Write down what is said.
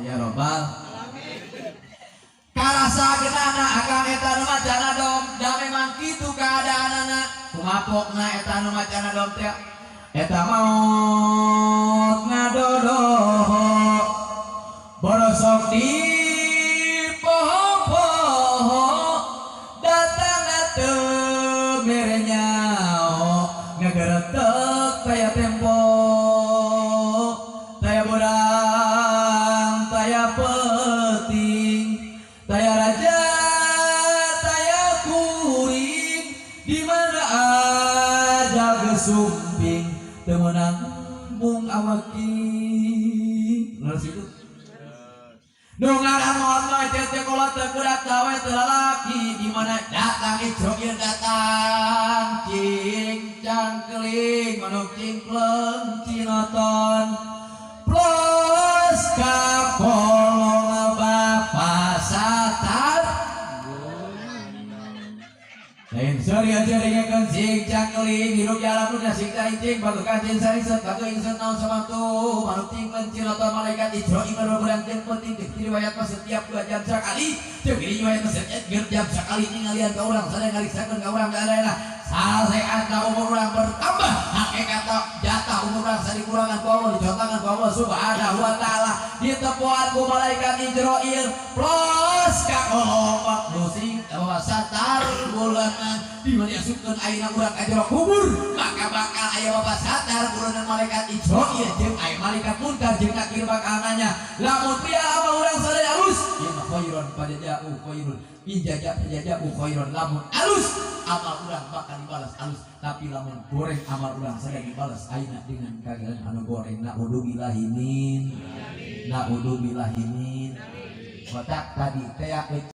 ya robbal karasa genana akang eta nu macana dom da memang kitu keadaanana kumapokna eta nu macana dom teh eta maot ngadodoho borosok di poho-poho datang teu merenya ngageretek taya tempo taya bodang taya peting taya raja taya kuring di mana aja gesumping teu meunang bung awaki bener situ nungaran mohon mah cekolot teu budak gawe teu lalaki di mana datang Israil datang cing cangkeling manuk cingkleng cinoton plus kapolong bapa satar lain seri aja dengan kencing cangkeling hidup jalan udah sing cing batu kancing sari set batu ingset naon sama tuh manuk cingkleng cinoton malaikat Israil berang jeung penting riwayat mah setiap 2 jam sekali teu riwayat mah setiap 2 jam sekali ningalian ka urang sadaya ngariksakeun ka urang daerah saseatna umur urang bertambah hakikatna jatah umur urang sadikurangan ku Allah dicontohkan ku Allah subhanahu wa ta'ala ditepuan ku malaikat Israil plus ka kolong musing bahwa satar bulanan dimana asupkeun ayeuna urang ka jero kubur maka bakal aya bapak satar bulanan malaikat Israil jeung aya malaikat munkar jeung nakir bakal nanya lamun pial amal urang sadaya alus ieu mah khairon padaja'u khairun pinjaja'u khairon lamun alus amal urang bakal dibalas alus tapi lamun goreng amal urang sadaya dibalas ayeuna dengan kagilan anu goreng naudzubillahi min kotak tadi teh